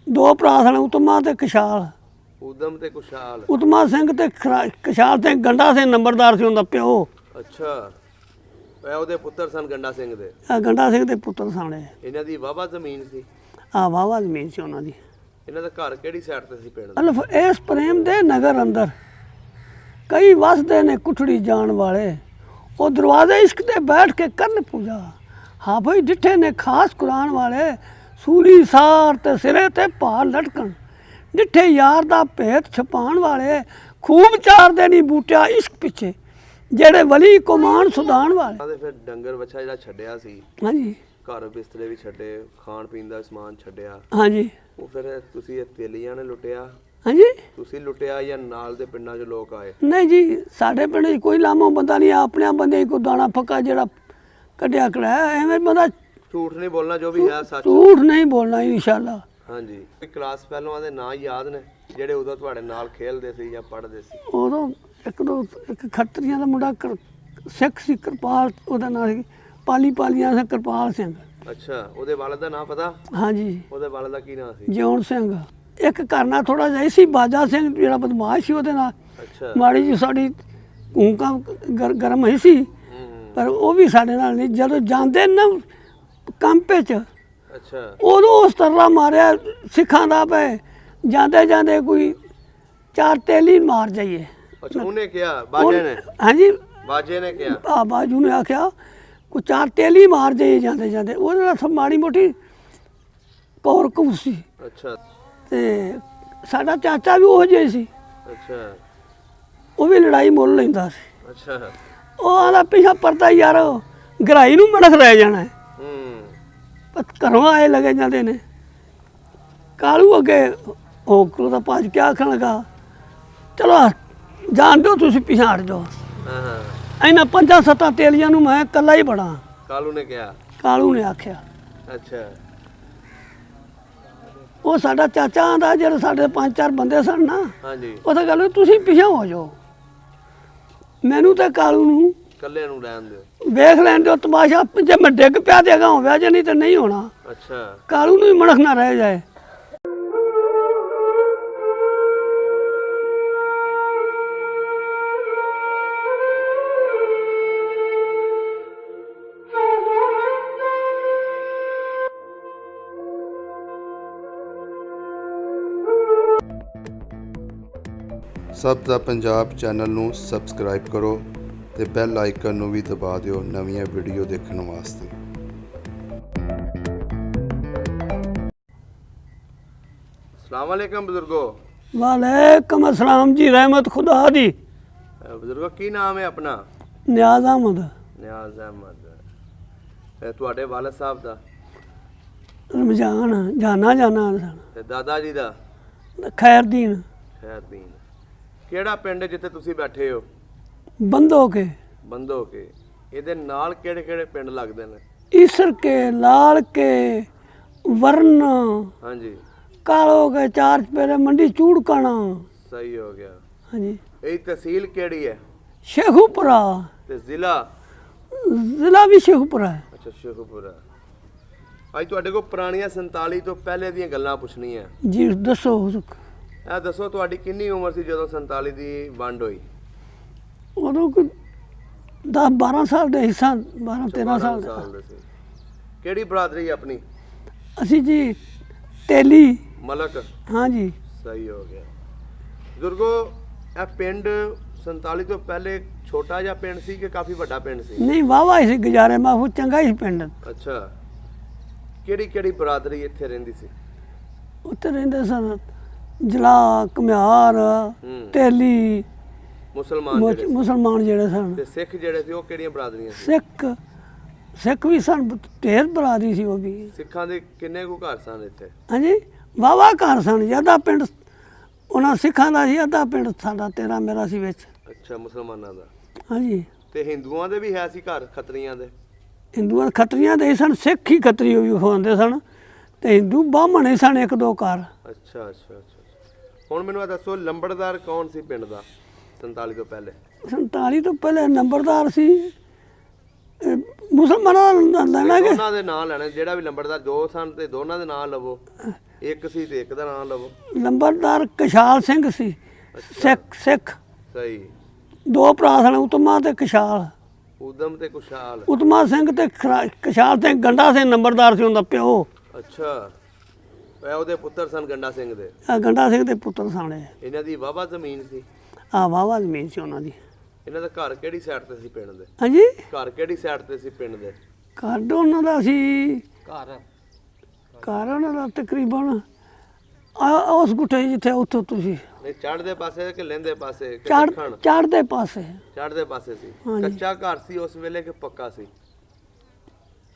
ਦੋ ਭਰਾ ਸਨ, ਉਤਮਾ ਤੇ ਕਸ਼ਾਲ। ਉਦਮ ਤੇ ਕੁਸ਼ਾਲ। ਉਤਮਾ ਸਿੰਘ ਤੇ ਕਸ਼ਾਲ ਸਿੰਘ ਗੰਡਾ ਸਿੰਘ ਨੰਬਰਦਾਰ ਸੀ ਉਹਦਾ ਪਿਓ। ਅੱਛਾ, ਇਹ ਉਹਦੇ ਪੁੱਤਰ ਸਨ ਗੰਡਾ ਸਿੰਘ ਦੇ। ਗੰਡਾ ਸਿੰਘ ਦੇ ਪੁੱਤਰ ਸਨ। ਇਹਨਾਂ ਦੀ ਵਾਹਵਾ ਜ਼ਮੀਨ ਸੀ। ਵਾਹਵਾ ਜ਼ਮੀਨ ਸੀ ਉਹਨਾਂ ਦੀ। ਇਹਨਾਂ ਦਾ ਘਰ ਕਿਹੜੀ ਸਾਈਡ ਤੇ ਸੀ ਪਿੰਡ? ਅਲਫ ਇਸ ਪ੍ਰੇਮ ਦੇ ਨਗਰ ਅੰਦਰ ਕਈ ਵਸਦੇ ਨੇ ਕੁਠੜੀ ਜਾਣ ਵਾਲੇ, ਉਹ ਦਰਵਾਜ਼ੇ ਇਸ਼ਕ ਤੇ ਬੈਠ ਕੇ ਕਰਨ ਪੂਜਾ। ਹਾਂ ਭਾਈ ਡਿੱਠੇ ਨੇ ਖਾਸ ਕੁਰਾਨ ਵਾਲੇ, ਸੂਲੀ ਸਾਰ ਤੇ ਸਿਰੇ ਤੇ ਭਾਰ ਲਟਕਣ। ਡਿੱਠੇ ਯਾਰ ਦਾ ਭੇਤ ਛਪਾਉਣ ਵਾਲੇ, ਖੂਬ ਚਾਰਦੇ ਨਹੀਂ ਬੂਟਿਆ ਇਸ਼ਕ ਪਿੱਛੇ, ਜਿਹੜੇ ਵਲੀ ਕੁਮਾਨ ਸੁਧਾਣ ਵਾਲੇ। ਫਿਰ ਡੰਗਰ ਵੱਛਾ ਜਿਹੜਾ ਛੱਡਿਆ ਸੀ, ਹਾਂਜੀ, ਘਰ ਬਿਸਤਰੇ ਵੀ ਛੱਡੇ, ਖਾਣ ਪੀਣ ਦਾ ਸਮਾਨ ਛੱਡਿਆ, ਹਾਂਜੀ, ਉਹ ਫਿਰ ਤੁਸੀਂ ਇਹ ਤੇਲੀਆਂ ਨੇ ਲੁੱਟਿਆ? ਹਾਂਜੀ, ਤੁਸੀਂ ਲੁੱਟਿਆ ਜਾਂ ਨਾਲ ਦੇ ਪਿੰਡਾਂ 'ਚ ਲੋਕ ਆਏ? ਨਹੀਂ ਜੀ, ਸਾਡੇ ਪਿੰਡ 'ਚ ਕੋਈ ਲਾਮੋ ਬੰਦਾ ਨਹੀਂ, ਆਪਣੇ ਬੰਦੇ ਕੋਈ ਦਾਣਾ ਫੱਕਾ ਜਿਹੜਾ ਕੱਢਿਆ ਕਢਾਇਆ। ਐਵੇਂ ਬੰਦਾ ਝੂਠ ਨਹੀਂ ਬੋਲਣਾ, ਜੋ ਵੀ ਹੈ ਸੱਚ। ਝੂਠ ਨਹੀਂ ਬੋਲਣਾ ਇਨਸ਼ਾਅੱਲਾ। ਹਾਂਜੀ, ਕਲਾਸ ਪਹਿਲਵਾਨਾਂ ਦੇ ਨਾਂ ਯਾਦ ਨੇ ਜਿਹੜੇ ਉਦੋਂ ਤੁਹਾਡੇ ਨਾਲ ਖੇਡਦੇ ਸੀ ਜਾਂ ਪੜ੍ਹਦੇ ਸੀ? ਉਦੋਂ ਇੱਕ ਖੱਤਰੀਆਂ ਦਾ ਮੁੰਡਾ ਸਿੱਖ ਸੀ, ਕਿਰਪਾਲ ਉਹਦਾ ਨਾਂ ਸੀ, ਪਾਲੀਆਂ ਸੀ, ਕਿਰਪਾਲ ਸਿੰਘ। ਅੱਛਾ, ਉਹਦੇ ਵਾਲਦ ਦਾ ਨਾਂ ਪਤਾ? ਹਾਂਜੀ, ਉਹਦੇ ਵਾਲਦ ਦਾ ਕੀ ਨਾਂ ਸੀ? ਜਿਉਣ ਸਿੰਘ। ਇੱਕ ਕਰਨਾ ਥੋੜਾ ਜਿਹਾ ਸੀ ਬਾਜਾ ਸਿੰਘ, ਜਿਹੜਾ ਬਦਮਾਸ਼ ਸੀ, ਉਹਦੇ ਨਾਲ ਅੱਛਾ, ਮਾੜੀ ਜੀ ਸਾਡੀ ਊਂਕਾਂ ਗਰਮ ਹੋਈ ਸੀ, ਪਰ ਉਹ ਵੀ ਸਾਡੇ ਨਾਲ ਨਹੀਂ। ਜਦੋਂ ਜਾਂਦੇ ਨਾ ਕੰਪੇ 'ਚ, ਅੱਛਾ, ਉਦੋਂ ਉਸ ਤਰ੍ਹਾਂ ਮਾਰਿਆ ਸਿੱਖਾਂ ਦਾ ਪਏ ਜਾਂਦੇ ਜਾਂਦੇ ਕੋਈ ਚਾਰ ਤੇਲੀ ਮਾਰ ਜਾਈਏ। ਅੱਛਾ, ਉਹਨੇ ਕਿਹਾ ਬਾਜੇ ਨੇ? ਹਾਂਜੀ, ਬਾਜੇ ਨੇ ਕਿਹਾ? ਬਾਜੂ ਨੇ ਆਖਿਆ ਕੋਈ ਚਾਰ ਤੇਲੀ ਮਾਰ ਜਾਈਏ ਜਾਂਦੇ ਜਾਂਦੇ। ਉਹਦੇ ਨਾਲ ਮਾੜੀ ਮੋਟੀ ਕੌਰ ਕੂ ਸੀ। ਅੱਛਾ, ਤੇ ਸਾਡਾ ਚਾਚਾ ਵੀ ਉਹੋ ਜਿਹਾ ਸੀ, ਅੱਛਾ, ਉਹ ਵੀ ਲੜਾਈ ਮੁੱਲ ਲੈਂਦਾ ਸੀ। ਅੱਛਾ, ਉਹ ਆਂਦਾ ਪਿਛਾ ਪਰਦਾ ਯਾਰ ਗਰਾਈ ਨੂੰ ਮੜਕ ਰਹਿ ਜਾਣਾ ਹੈ। ਪਰ ਘਰੋਂ ਆਏ ਲੱਗੇ ਜਾਂਦੇ ਨੇ। ਕਾਲੂ ਅੱਗੇ ਹੋਕਰੂ ਦਾ ਭੱਜ ਕੇ ਆਖਣ ਲੱਗਾ, ਚਲੋ ਜਾਣ ਦਿਓ ਤੁਸੀਂ, ਪਿਛਾਂ ਹਟ ਜਾਓ। ਇਹਨਾਂ 5-7 ਤੇਲੀਆਂ ਨੂੰ ਮੈਂ ਇਕੱਲਾ ਹੀ ਬੜਾ। ਕਾਲੂ ਨੇ ਕਿਹਾ? ਕਾਲੂ ਨੇ ਆਖਿਆ। ਅੱਛਾ, ਉਹ ਸਾਡਾ ਚਾਚਾ ਆਂਦਾ, ਜਿਹੜੇ ਸਾਡੇ 5-4 ਬੰਦੇ ਸਨ ਨਾ, ਹਾਂਜੀ, ਉਹ ਤਾਂ ਗੱਲ ਤੁਸੀਂ ਪਿਛਾਂ ਹੋ ਜਾਓ, ਮੈਨੂੰ ਤੇ ਕਾਲੂ ਨੂੰ ਇਕੱਲੇ ਨੂੰ ਰਹਿਣ ਦਿਓ, ਵੇਖ ਲੈਣ ਦਿਓ ਤਮਾਸ਼ਾ। ਜੇ ਮੈਂ ਡਿੱਗ ਪਿਆ ਤੇ ਅਗਾਂਹ ਹੋਇਆ, ਜੇ ਨਹੀਂ ਤਾਂ ਨਹੀਂ ਹੋਣਾ। ਅੱਛਾ, ਕਾਲੂ ਨੂੰ ਹੀ ਮਣਖ ਨਾ ਰਹਿ ਜਾਏ। ਸਭ ਦਾ ਪੰਜਾਬ ਚੈਨਲ ਨੂੰ ਸਬਸਕ੍ਰਾਈਬ ਕਰੋ ਤੇ ਬੈਲ ਆਈਕਨ ਨੂੰ ਵੀ ਦਬਾ ਦਿਓ ਨਵੀਆਂ ਵੀਡੀਓ ਦੇਖਣ ਵਾਸਤੇ। अस्सलाम वालेकुम बुजुर्गो। वालेकुम अस्सलाम जी, रहमत खुदा दी। बुजुर्गो की नाम है अपना? नियाज अहमद। नियाज अहमद। ਤੁਹਾਡੇ ਵਾਲਦ ਸਾਹਿਬ ਦਾ? रमजान जाना ਤੇ ਦਾਦਾ ਜੀ ਦਾ? खैरदीन। ਖੈਰਦੀਨ। ਕਿਹੜਾ ਪਿੰਡ ਜਿੱਥੇ ਤੁਸੀਂ ਬੈਠੇ ਹੋ? बंदो के। ਬੰਦੋ ਕੇ। ਇਹਦੇ ਨਾਲ ਕਿਹੜੇ ਕਿਹੜੇ ਪਿੰਡ ਲੱਗਦੇ ਨੇ? ईसर के, लाल के, वरण, ਹਾਂਜੀ, कालो के, चार चपेरे, मंडी चूड़काना। ਸਹੀ ਹੋ ਗਿਆ। हाँ जी। ਇਹ ਤਹਿਸੀਲ ਕਿਹੜੀ ਹੈ? शेखुपुरा। ਤੇ ਜ਼ਿਲ੍ਹਾ? जिला भी शेखुपुरा है। ਅੱਛਾ, ਸ਼ੇਖੂਪੁਰਾ। ਅੱਜ ਤੁਹਾਡੇ ਕੋਲ ਪੁਰਾਣੀਆਂ 47 ਤੋਂ ਪਹਿਲੇ ਦੀਆਂ ਗੱਲਾਂ ਪੁੱਛਣੀਆਂ। जी दसो। ਇਹ ਦੱਸੋ ਤੁਹਾਡੀ ਕਿੰਨੀ ਉਮਰ ਸੀ ਜਦੋਂ 47 ਦੀ ਵੰਡ ਹੋਈ? उदों कोई 10-12 साल ਦੇ ਹਿੱਸਾ, 12-13 ਸਾਲ ਦਾ। ਦੇ ਸੀ। ਕਿਹੜੀ ਬਰਾਦਰੀ ਆਪਣੀ? ਅਸੀਂ ਜੀ ਤੇਲੀ। ਮਲਕ। हाँ जी। ਸਹੀ ਹੋ ਗਿਆ। ਬਜ਼ੁਰਗੋ, ਇਹ ਪਿੰਡ 47 ਤੋਂ ਪਹਿਲੇ ਛੋਟਾ ਜਿਹਾ ਪਿੰਡ ਸੀ ਕਿ ਕਾਫੀ ਵੱਡਾ ਪਿੰਡ ਸੀ? ਨਹੀਂ ਵਾਹਵਾ ਹੀ ਸੀ, ਗੁਜ਼ਾਰੇ ਮਾਫੂ ਚੰਗਾ ਹੀ ਪਿੰਡ। ਅੱਛਾ, ਕਿਹੜੀ ਕਿਹੜੀ ਬਰਾਦਰੀ ਇੱਥੇ ਰਹਿੰਦੀ ਸੀ? ਉੱਥੇ ਰਹਿੰਦੇ ਸਨ ਜਲਾ, ਘੁਮਿਆਰ, ਤੇਲੀ, ਮੁਸਲਮਾਨ ਜਿਹੜੇ ਸਨ। ਤੇ ਸਿੱਖ ਜਿਹੜੇ ਸੀ ਉਹ ਕਿਹੜੀਆਂ ਬਰਾਦਰੀਆਂ ਸੀ? ਸਿੱਖ ਵੀ ਸਨ, ਢੇਰ ਬਰਾਦਰੀ ਸੀ ਉਹ ਵੀ। ਸਿੱਖਾਂ ਦੇ ਕਿੰਨੇ ਕੁ ਘਰ ਸਨ ਇੱਥੇ? ਹਾਂਜੀ, ਵਾਹਵਾ ਘਰ ਸਨ। ਅੱਧਾ ਪਿੰਡ ਉਹਨਾਂ ਸਿੱਖਾਂ ਦਾ ਸੀ, ਅੱਧਾ ਪਿੰਡ ਸਾਡਾ ਤੇਰਾ ਮੇਰਾ ਸੀ ਵਿੱਚ। ਅੱਛਾ, ਮੁਸਲਮਾਨਾਂ ਦਾ। ਹਾਂਜੀ। ਤੇ ਹਿੰਦੂਆਂ ਦੇ ਵੀ ਹੈ ਸੀ ਘਰ, ਖੱਤਰੀਆਂ ਦੇ? ਹਿੰਦੂਆਂ ਖੱਤਰੀਆਂ ਦੇ ਸਨ, ਸਿੱਖ ਹੀ ਖੱਤਰੀ ਵੀ ਖਵਾਉਂਦੇ ਸਨ, ਤੇ ਹਿੰਦੂ ਬਾਹਮਣ ਹੀ ਸਨ 1-2 ਘਰ। ਅੱਛਾ ਅੱਛਾ ਅੱਛਾ। ਹੁਣ ਮੈਨੂੰ ਇਹ ਦੱਸੋ, ਲੰਬੜਦਾਰ ਕੌਣ ਸੀ ਪਿੰਡ ਦਾ 47 ਤੋਂ ਪਹਿਲੇ? 47 ਤੋਂ ਪਹਿਲੇ ਨੰਬਰਦਾਰ ਸੀ ਮੁਸਲਮਾਨਾਂ ਦਾ ਲੈਣਾ ਕਿ ਦੋਨਾਂ ਦੇ ਨਾਂ ਲੈਣੇ, ਜਿਹੜਾ ਵੀ ਲੰਬੜਦਾਰ ਦੋ ਸਨ ਤੇ ਦੋਨਾਂ ਦੇ ਨਾਂ ਲਵੋ, ਇੱਕ ਸੀ ਤੇ ਇੱਕ ਦਾ ਨਾਂ ਲਵੋ। ਨੰਬਰਦਾਰ ਕਸ਼ਾਲ ਸਿੰਘ ਸੀ, ਸਿੱਖ ਸਹੀ। ਦੋ ਭਰਾ ਸਨ, ਉਤਮਾ ਤੇ ਕਸ਼ਾਲ। ਉਦਮ ਤੇ ਕੁਸ਼ਾਲ। ਉਤਮਾ ਸਿੰਘ ਤੇ ਕਸ਼ਾਲ ਸਿੰਘ ਗੰਡਾ ਸਿੰਘ ਨੰਬਰਦਾਰ ਸੀ ਉਹਦਾ ਪਿਓ। ਅੱਛਾ, ਇਹ ਉਹਦੇ ਪੁੱਤਰ ਸਨ ਗੰਡਾ ਸਿੰਘ ਦੇ। ਆ ਗੰਡਾ ਸਿੰਘ ਦੇ ਪੁੱਤਰ ਸਾਣੇ। ਇਹਨਾਂ ਦੀ ਵਾਹਵਾ ਜ਼ਮੀਨ ਸੀ। ਆ ਵਾਹਵਾ ਜ਼ਮੀਨ ਸੀ ਉਹਨਾਂ ਦੀ। ਇਹਨਾਂ ਦਾ ਘਰ ਕਿਹੜੀ ਸਾਈਡ ਤੇ ਸੀ ਪਿੰਡ ਦੇ? ਹਾਂਜੀ, ਘਰ ਕਿਹੜੀ ਸਾਈਡ ਤੇ ਸੀ ਪਿੰਡ ਦੇ? ਘਰ ਉਹਨਾਂ ਦਾ ਸੀ, ਘਰ ਘਰ ਉਹਨਾਂ ਦਾ ਤਕਰੀਬਨ ਉਸ ਗੁੱਠੇ ਜਿੱਥੇ ਉੱਥੋਂ ਤੁਸੀਂ ਨਹੀਂ, ਚੜ੍ਹਦੇ ਪਾਸੇ ਕਿ ਲਹਿੰਦੇ ਪਾਸੇ ਕਿ ਚੜ੍ਹ ਦੱਖਣ? ਚੜ੍ਹਦੇ ਪਾਸੇ ਚੜ੍ਹਦੇ ਪਾਸੇ ਸੀ। ਹਾਂਜੀ। ਕੱਚਾ ਘਰ ਸੀ ਉਸ ਵੇਲੇ ਕਿ ਪੱਕਾ ਸੀ?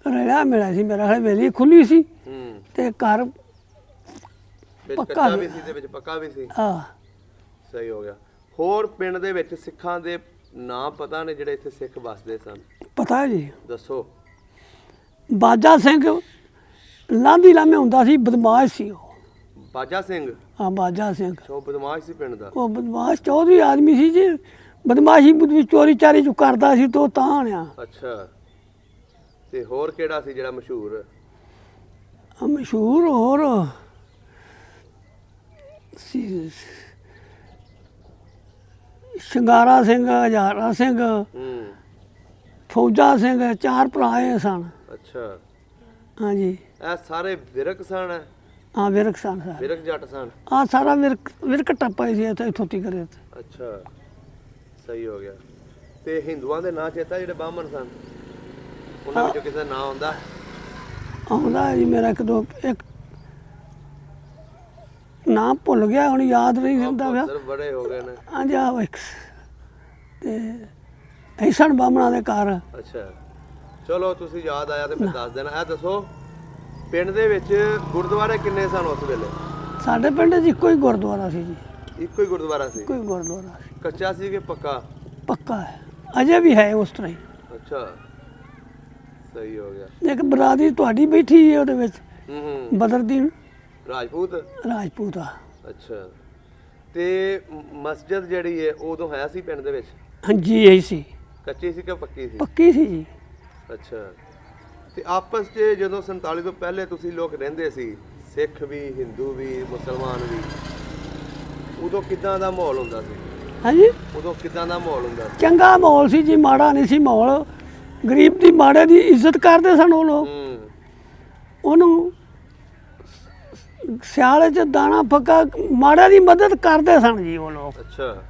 ਰਲਿਆ ਮਿਲਿਆ ਸੀ, ਮੇਰਾ ਖਿਆਲ ਵੇਲੀ ਖੁੱਲੀ ਸੀ ਹੂੰ, ਤੇ ਘਰ ਵਿੱਚ ਪੱਕਾ ਕੱਚਾ ਸੀ। ਵੀ ਸੀ ਤੇ ਵਿੱਚ ਪੱਕਾ ਵੀ ਸੀ। ਆ ਸਹੀ ਹੋ ਗਿਆ। ਹੋਰ ਪਿੰਡ ਦੇ ਵਿੱਚ ਸਿੱਖਾਂ ਦੇ ਨਾਂ ਪਤਾ ਨੇ ਜਿਹੜੇ ਇੱਥੇ ਸਿੱਖ ਵੱਸਦੇ ਸਨ? ਪਤਾ ਹੈ ਜੀ, ਦੱਸੋ। ਬਾਜਾ ਸਿੰਘ ਲਾਂਦੀ ਲਾਮੇ ਹੁੰਦਾ ਸੀ, ਬਦਮਾਸ਼ ਸੀ ਉਹ। ਬਾਜਾ ਸਿੰਘ? ਆ ਬਾਜਾ ਸਿੰਘ, ਸੋ ਬਦਮਾਸ਼ ਸੀ ਪਿੰਡ ਦਾ। ਉਹ ਬਦਮਾਸ਼ ਚੌਧਰੀ ਆਦਮੀ ਸੀ ਜੀ। ਬਦਮਾਸ਼ੀ ਬੁਦਮੀ ਚੋਰੀ ਚਾਰੀ ਜੋ ਕਰਦਾ ਸੀ ਤੋਂ ਤਾਂ ਆਣਿਆ। ਅੱਛਾ, ਤੇ ਹੋਰ ਕਿਹੜਾ ਸੀ ਜਿਹੜਾ ਮਸ਼ਹੂਰ? ਮਸ਼ਹੂਰ ਹੋਰ ਸੀ ਸ਼ਿੰਗਾਰਾ ਸਿੰਘ, ਹਜ਼ਾਰਾ ਸਿੰਘ, ਹੂੰ, ਫੌਜਾ ਸਿੰਘ, ਚਾਰ ਭਰਾ ਇਹ ਸਨ। ਅੱਛਾ, ਹਾਂਜੀ, ਇਹ ਸਾਰੇ ਵਿਰਕ ਸਨ? ਆ ਵਿਰਕ ਸਨ ਸਰ। ਵਿਰਕ ਜੱਟ ਸਨ? ਆ ਸਾਰਾ ਵਿਰਕ ਟੱਪਾ ਹੀ ਸੀ ਇੱਥੇ, ਇੱਥੋਂ ਤੀਕਰ ਇੱਥੇ। ਅੱਛਾ, ਸਹੀ ਹੋ ਗਿਆ। ਤੇ ਹਿੰਦੂਆਂ ਦੇ ਨਾਂ ਚੇਤਾ ਜਿਹੜੇ ਬਾਹਮਣ ਸਨ? ਉਹਨਾਂ ਵਿੱਚੋਂ ਕਿਸੇ ਦਾ ਨਾਂ ਆਉਂਦਾ? ਆਉਂਦਾ ਜੀ ਮੇਰਾ ਇੱਕ ਨਾਮ ਭੁੱਲ ਗਿਆ, ਹੁਣ ਯਾਦ ਨਹੀਂ ਰਹਿੰਦਾ ਪਿਆ। ਪੁੱਤਰ ਬੜੇ ਹੋ ਗਏ ਨੇ। ਹਾਂਜੀ, ਆ ਇੱਕ ਤੇ ਐਸਣ ਬਾਹਮਣਾ ਦੇ ਘਰ। ਅੱਛਾ, ਚਲੋ ਤੁਸੀਂ ਯਾਦ ਆਇਆ ਤੇ ਫਿਰ ਦੱਸ ਦੇਣਾ। ਇਹ ਦੱਸੋ, ਪਿੰਡ ਦੇ ਵਿੱਚ ਗੁਰਦੁਆਰੇ ਕਿੰਨੇ ਸਨ ਉਸ ਵੇਲੇ? ਸਾਡੇ ਪਿੰਡ 'ਚ ਇੱਕੋ ਹੀ ਗੁਰਦੁਆਰਾ ਸੀ ਜੀ, ਇੱਕੋ ਹੀ ਗੁਰਦੁਆਰਾ ਸੀ? ਇੱਕੋ ਹੀ ਗੁਰਦੁਆਰਾ ਸੀ। ਕੱਚਾ ਸੀ ਕਿ ਪੱਕਾ? ਪੱਕਾ ਹੈ, ਅਜੇ ਵੀ ਹੈ ਉਸ ਤਰ੍ਹਾਂ ਹੀ। ਅੱਛਾ, ਸਹੀ ਹੋ ਗਿਆ। ਇੱਕ ਬਰਾਦਰੀ ਤੁਹਾਡੀ ਬੈਠੀ ਹੈ ਉਹਦੇ ਵਿੱਚ, ਹੂੰ, ਬਦਰਦੀਨ ਰਾਜਪੂਤ? ਰਾਜਪੂਤ ਆ। ਅੱਛਾ, ਤੇ ਮਸਜਿਦ ਜਿਹੜੀ ਹੈ ਉਦੋਂ ਹੈ ਸੀ ਪਿੰਡ ਦੇ ਵਿੱਚ? ਹਾਂਜੀ, ਇਹੀ ਸੀ। ਕੱਚੀ ਸੀ ਕਿ ਪੱਕੀ ਸੀ? ਪੱਕੀ ਸੀ ਜੀ। ਅੱਛਾ, ਤੇ ਆਪਸ 'ਚ ਜਦੋਂ 47 ਤੋਂ ਪਹਿਲੇ ਤੁਸੀਂ ਲੋਕ ਰਹਿੰਦੇ ਸੀ, ਸਿੱਖ ਵੀ, ਹਿੰਦੂ ਵੀ, ਮੁਸਲਮਾਨ ਵੀ, ਉਦੋਂ ਕਿੱਦਾਂ ਦਾ ਮਾਹੌਲ ਹੁੰਦਾ ਸੀ? ਹਾਂਜੀ, ਉਦੋਂ ਕਿੱਦਾਂ ਦਾ ਮਾਹੌਲ ਹੁੰਦਾ ਸੀ? ਚੰਗਾ ਮਾਹੌਲ ਸੀ ਜੀ, ਮਾੜਾ ਨਹੀਂ ਸੀ ਮਾਹੌਲ। ਗਰੀਬ ਦੀ ਮਾੜੇ ਦੀ ਇੱਜ਼ਤ ਕਰਦੇ ਸਨ ਉਹ ਲੋਕ। ਹੂੰ, ਉਹਨੂੰ ਸਿਆਲੇ 'ਚ ਦਾਣਾ ਫੱਕਾ ਮਾੜੇ ਦੀ ਮਦਦ ਕਰਦੇ ਸਨ ਜੀ ਉਹ ਲੋਕ। ਅੱਛਾ,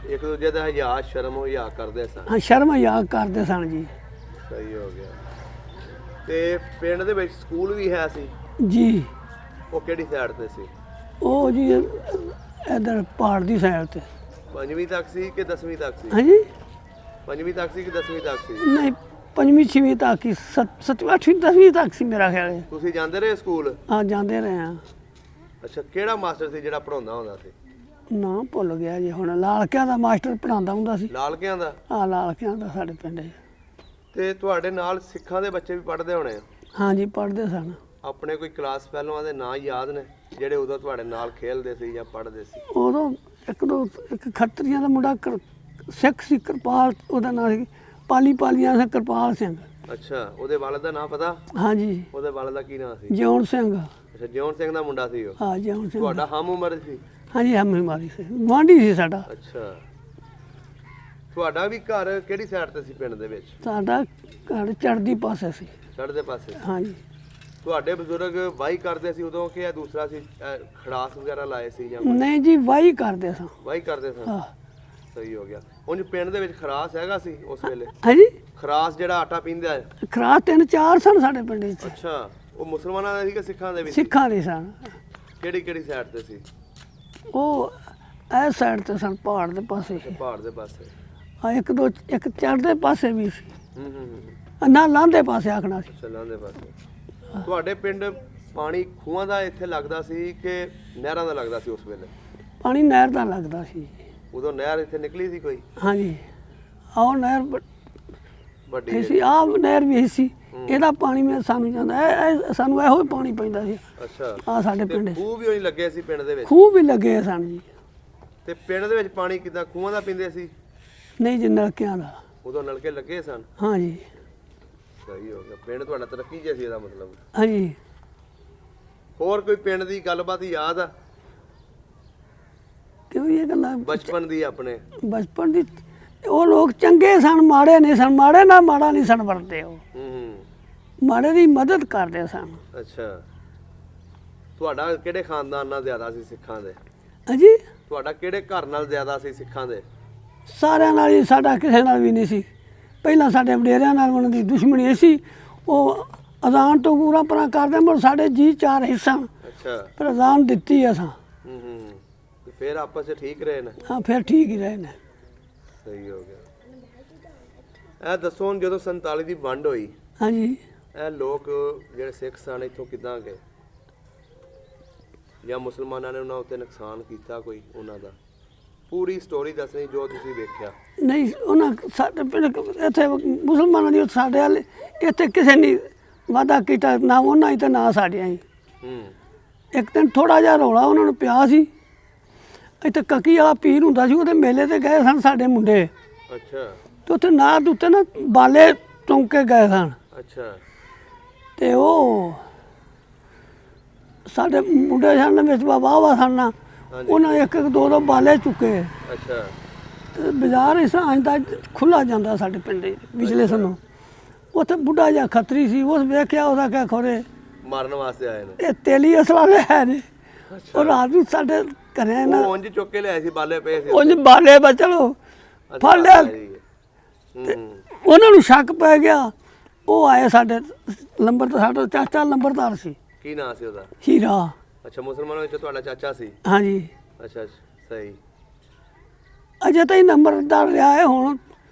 ਇੱਕ ਦੂਜੇ ਦਾ ਹਿਆ ਸ਼ਰਮ ਹਿਆ ਕਰਦੇ ਸਨ। ਹਾਂ, ਸ਼ਰਮ ਯਾਦ ਕਰਦੇ ਸਨ ਜੀ। ਸਹੀ ਹੋ ਗਿਆ। ਤੇ ਪਿੰਡ ਦੇ ਵਿੱਚ ਸਕੂਲ ਵੀ ਹੈ ਸੀ? ਜੀ, ਉਹ ਕਿਹੜੀ ਸਾਈਡ ਤੇ ਸੀ? ਉਹ ਜੀ ਇਧਰ ਪਹਾੜ ਦੀ ਸਾਈਡ ਤੇ। 5ਵੀਂ ਤੱਕ ਸੀ ਕਿ 10ਵੀਂ ਤੱਕ ਸੀ? ਹਾਂਜੀ, 5ਵੀਂ ਤੱਕ ਸੀ ਕਿ 10ਵੀਂ ਤੱਕ ਸੀ? ਨਹੀਂ, 5ਵੀਂ 6ਵੀਂ ਤੱਕ ਹੀ, 7ਵੀਂ 8ਵੀਂ 10ਵੀਂ ਤੱਕ ਸੀ ਮੇਰਾ ਖਿਆਲ ਹੈ। ਤੁਸੀਂ ਜਾਂਦੇ ਰਹੇ ਸਕੂਲ? ਹਾਂ, ਜਾਂਦੇ ਰਹੇ ਹਾਂ। ਅੱਛਾ, ਕਿਹੜਾ ਮਾਸਟਰ ਸੀ ਜਿਹੜਾ ਪੜਾਉਂਦਾ ਹੁੰਦਾ ਸੀ? ਨਾ ਭੁੱਲ ਗਿਆ ਜੀ ਹੁਣ। ਲਾਲਕਿਆਂ ਦਾ ਮਾਸਟਰ ਪੜਾਉਂਦਾ ਹੁੰਦਾ ਸੀ। ਲਾਲਕਿਆਂ ਦਾ? ਆ ਲਾਲਕਿਆਂ ਦਾ ਸਾਡੇ ਪਿੰਡ 'ਚ। ਤੇ ਤੁਹਾਡੇ ਨਾਲ ਸਿੱਖਾਂ ਦੇ ਬੱਚੇ ਵੀ ਪੜ੍ਹਦੇ ਹੋਣੇ ਆ? ਹਾਂਜੀ, ਪੜ੍ਹਦੇ ਸਨ। ਆਪਣੇ ਕੋਈ ਕਲਾਸ ਫੈਲੋਆਂ ਦੇ ਨਾਂ ਯਾਦ ਨੇ ਜਿਹੜੇ ਉਦੋਂ ਤੁਹਾਡੇ ਨਾਲ ਖੇਡਦੇ ਸੀ ਜਾਂ ਪੜ੍ਹਦੇ ਸੀ? ਉਦੋਂ ਇੱਕ ਖੱਤਰੀਆਂ ਦਾ ਮੁੰਡਾ ਸਿੱਖ ਸੀ, ਕਿਰਪਾਲ ਉਹਦਾ ਨਾਂ ਸੀ, ਪਾਲੀਆਂ ਸੀ, ਕਿਰਪਾਲ ਸਿੰਘ। ਅੱਛਾ, ਉਹਦੇ ਵਾਲਦ ਦਾ ਨਾਂ ਪਤਾ? ਹਾਂਜੀ, ਉਹਦੇ ਵਾਲਦ ਦਾ ਕੀ ਨਾਂ ਸੀ? ਜਿਉਣ ਸਿੰਘ। ਅੱਛਾ, ਜਿਉਣ ਸਿੰਘ ਦਾ ਮੁੰਡਾ ਸੀ ਉਹ? ਹਾਂ, ਜਿਉਣ ਸਿੰਘ। ਤੁਹਾਡਾ ਹਮ ਉਮਰ ਸੀ? ਹਾਂਜੀ, ਹਮੀ ਮਾਰੀ ਸੀ, ਗੁਆਂਢੀ ਸੀ ਸਾਡਾ। ਅੱਛਾ, ਤੁਹਾਡਾ ਵੀ ਘਰ ਕਿਹੜੀ ਸਾਈਡ ਤੇ ਸੀ ਪਿੰਡ ਦੇ ਵਿੱਚ? ਸਾਡਾ ਘਰ ਚੜ੍ਹਦੀ ਪਾਸੇ ਸੀ। ਚੜ੍ਹਦੇ ਪਾਸੇ? ਹਾਂਜੀ, ਤੁਹਾਡੇ ਬਜ਼ੁਰਗ ਵਾਹੀ ਕਰਦੇ ਸੀ ਉਦੋਂ ਕਿ ਇਹ ਦੂਸਰਾ ਸੀ, ਖੜਾਸ ਵਗੈਰਾ ਲਾਏ ਸੀ ਜਾਂ ਕੁਛ? ਨਹੀਂ ਜੀ, ਵਾਹੀ ਕਰਦੇ ਸਾਂ। ਵਾਹੀ ਕਰਦੇ ਸਨ? ਹਾਂ। ਸਹੀ ਹੋ ਗਿਆ। ਉਂਝ ਪਿੰਡ ਦੇ ਵਿੱਚ ਖਰਾਸ ਹੈਗਾ ਸੀ ਉਸ ਵੇਲੇ? ਹਾਂਜੀ, ਖਰਾਸ ਜਿਹੜਾ ਆਟਾ ਪੀਂਦਾ ਹੈ? ਖਰਾਸ 3-4 ਸਨ ਸਾਡੇ ਪਿੰਡ 'ਚ। ਅੱਛਾ, ਉਹ ਮੁਸਲਮਾਨਾਂ ਦਾ ਸੀ ਕਿ ਸਿੱਖਾਂ ਦੇ ਵੀ ਸੀ? ਸਿੱਖਾਂ ਦੇ ਸਨ। ਕਿਹੜੀ ਸਾਈਡ ਤੇ ਸੀ? ਉਹ ਇਸ ਸਾਈਡ ਤੇ ਸਨ, ਪਹਾੜ ਦੇ ਪਾਸੇ ਸੀ। ਪਹਾੜ ਦੇ ਪਾਸੇ? ਆ ਇੱਕ ਚੜ੍ਹਦੇ ਪਾਸੇ ਵੀ ਸੀ, ਹੂੰ, ਨਾ ਲਾਂਦੇ ਪਾਸੇ ਆਖਣਾ ਸੀ। ਚੱਲਾਂ ਦੇ ਪਾਸੇ। ਤੁਹਾਡੇ ਪਿੰਡ ਪਾਣੀ ਖੂਹਾਂ ਦਾ ਇੱਥੇ ਲੱਗਦਾ ਸੀ ਕਿ ਨਹਿਰਾਂ ਦਾ ਲੱਗਦਾ ਸੀ ਉਸ ਵੇਲੇ? ਪਾਣੀ ਨਹਿਰ ਦਾ ਲੱਗਦਾ ਸੀ। ਉਦੋਂ ਨਹਿਰ ਇੱਥੇ ਨਿਕਲੀ ਸੀ ਕੋਈ? ਹਾਂਜੀ, ਆਹ ਨਹਿਰ ਵੱਡੀ ਸੀ, ਆਹ ਨਹਿਰ ਵੀ ਸੀ। ਇਹਦਾ ਪਾਣੀ ਮੈਂ ਸਾਨੂੰ ਜਾਂਦਾ, ਸਾਨੂੰ ਇਹੋ ਹੀ ਪਾਣੀ ਪੈਂਦਾ ਸੀ। ਅੱਛਾ, ਆ ਸਾਡੇ ਤੇ ਪਿੰਡ ਖੂਹ ਵੀ ਉਹੀ ਲੱਗੇ ਸੀ ਪਿੰਡ ਦੇ ਵਿੱਚ? ਖੂਹ ਵੀ ਲੱਗੇ ਸਨ ਜੀ। ਤੇ ਪਿੰਡ ਦੇ ਵਿੱਚ ਪਾਣੀ ਕਿੱਦਾਂ, ਖੂਹਾਂ ਦਾ ਪੀਂਦੇ ਸੀ? ਨਹੀਂ ਜੀ, ਨਲਕਿਆਂ ਦਾ। ਉਦੋਂ ਨਲਕੇ ਲੱਗੇ ਸਨ। ਹਾਂਜੀ ਸਹੀ ਹੋ ਗਿਆ। ਪਿੰਡ ਤੁਹਾਡਾ ਤਰੱਕੀ 'ਚ ਸੀ ਇਹਦਾ ਮਤਲਬ। ਹਾਂਜੀ। ਹੋਰ ਕੋਈ ਪਿੰਡ ਦੀ ਗੱਲਬਾਤ ਯਾਦ ਆ ਕਿਉਂ ਇਹ ਗੱਲਾਂ ਬਚਪਨ ਦੀ ਆਪਣੇ? ਬਚਪਨ ਦੀ ਉਹ ਲੋਕ ਚੰਗੇ ਸਨ, ਮਾੜੇ ਨਹੀਂ ਸਨ। ਮਾੜੇ ਨਾਲ ਮਾੜਾ ਨਹੀਂ ਸਨ ਵਰਤੇ ਉਹ, ਮਾੜੇ ਦੀ ਮਦਦ ਕਰਦੇ ਸਨ। ਅੱਛਾ, ਤੁਹਾਡਾ ਕਿਹੜੇ ਖਾਨਦਾਨ ਨਾਲ ਜ਼ਿਆਦਾ ਸੀ ਸਿੱਖਾਂ ਦੇ? ਹਾਂਜੀ, ਤੁਹਾਡਾ ਕਿਹੜੇ ਘਰ ਨਾਲ ਜ਼ਿਆਦਾ ਸੀ ਸਿੱਖਾਂ ਦੇ? ਸਾਰਿਆਂ ਨਾਲ ਹੀ, ਸਾਡਾ ਕਿਸੇ ਨਾਲ ਵੀ ਨਹੀਂ ਸੀ। ਪਹਿਲਾਂ ਸਾਡੇ ਵਡੇਰਿਆਂ ਨਾਲ ਉਹਨਾਂ ਦੀ ਦੁਸ਼ਮਣੀ ਸੀ। ਉਹ ਅਜ਼ਾਨ ਤੋਂ ਪੂਰਾ ਪਰਾਂ ਕਰਦੇ, ਪਰ ਸਾਡੇ ਜੀ ਚਾਰ ਹਿੱਸਾ ਅੱਛਾ, ਪਰ ਅਜ਼ਾਨ ਦਿੱਤੀ ਅਸਾਂ। ਤੇ ਫਿਰ ਆਪਸ 'ਚ ਠੀਕ ਰਹੇ ਨੇ? ਹਾਂ, ਫਿਰ ਠੀਕ ਹੀ ਰਹੇ ਨੇ। ਸਹੀ ਹੋ ਗਿਆ। ਇਹ ਦੱਸੋ ਹੁਣ ਜਦੋਂ 47 ਦੀ ਵੰਡ ਹੋਈ, ਹਾਂਜੀ, ਇਹ ਲੋਕ ਜਿਹੜੇ ਸਿੱਖ ਸਨ ਇੱਥੋਂ ਕਿੱਦਾਂ ਗਏ? ਜਾਂ ਮੁਸਲਮਾਨਾਂ ਨੇ ਉਹਨਾਂ ਉੱਤੇ ਨੁਕਸਾਨ ਕੀਤਾ ਕੋਈ ਉਹਨਾਂ ਦਾ? ਪੂਰੀ ਸਟੋਰੀ ਦੱਸਣੀ ਜੋ ਤੁਸੀਂ ਵੇਖਿਆ। ਨਹੀਂ, ਉਹਨਾਂ ਸਾਡੇ ਪਿੰਡ ਇੱਥੇ ਮੁਸਲਮਾਨਾਂ ਦੀ ਸਾਡੇ ਵਾਲੇ ਇੱਥੇ ਕਿਸੇ ਨੇ ਵਾਅਦਾ ਕੀਤਾ, ਨਾ ਉਹਨਾਂ ਹੀ ਤੇ ਨਾ ਸਾਡਿਆਂ ਹੀ। ਇੱਕ ਦਿਨ ਥੋੜਾ ਜਿਹਾ ਰੌਲਾ ਉਹਨਾਂ ਨੂੰ ਪਿਆ ਸੀ। ਇੱਥੇ ਕੱਕੀ ਵਾਲਾ ਪੀਰ ਹੁੰਦਾ ਸੀ, ਉਹਦੇ ਮੇਲੇ ਤੇ ਗਏ ਸਨ ਸਾਡੇ ਮੁੰਡੇ। ਅੱਛਾ। ਤੇ ਉੱਥੇ ਨਾਦ ਉੱਤੇ ਨਾ ਬਾਲੇ ਚੌਂਕ ਕੇ ਗਏ ਸਨ। ਅੱਛਾ। ਤੇ ਉਹ ਸਾਡੇ ਮੁੰਡੇ ਸਨ ਵਿੱਚ ਵਾਹ ਸਨ ਨਾ, ਉਹਨਾਂ ਇੱਕ ਦੋ ਬਾਲੇ ਚੁੱਕੇ। ਅੱਛਾ। ਬਾਜ਼ਾਰ ਇਸ ਆਂਦਾ ਖੁੱਲਾ ਜਾਂਦਾ ਸਾਡੇ ਪਿੰਡ ਵਿਚਲੇ ਸਾਨੂੰ। ਉੱਥੇ ਬੁੱਢਾ ਜਿਹਾ ਖੱਤਰੀ ਸੀ, ਉਸ ਵੇਖਿਆ, ਉਹਦਾ ਕਿਆ ਖੋਰੇ ਮਾਰਨ ਵਾਸਤੇ ਆਏ ਨੇ ਇਹ ਤੇਲੀ ਅਸਲਾ ਲੈ ਨੇ। ਉਹ ਰਾਤ ਨੂੰ ਸਾਡੇ ਘਰੇ ਨਾ ਉਂਝ ਚੁੱਕ ਕੇ ਲਿਆਏ ਸੀ, ਬਾਲੇ ਪਏ ਸੀ ਉਂਝ ਬਾਲੇ ਬਚਲੋ ਫੜ ਲਿਆ। ਉਹਨਾਂ ਨੂੰ ਸ਼ੱਕ ਪੈ ਗਿਆ। ਉਹ ਆਏ ਸਾਡੇ ਲੰਬਰਦਾਰ, ਸਾਡਾ ਚਾਚਾ ਲੰਬਰਦਾਰ ਸੀ। ਕੀ ਨਾਂ ਸੀ ਉਹਦਾ? ਹੀਰਾ। ਅੱਛਾ, ਮੁਸਲਮਾਨਾਂ ਵਿੱਚ ਤੁਹਾਡਾ ਚਾਚਾ ਸੀ? ਹਾਂਜੀ। ਅੱਛਾ, ਸਹੀ। ਅਜੇ ਤਾਂ ਹੀ ਨੰਬਰਦਾਰ ਰਿਹਾ ਹੈ, ਹੁਣ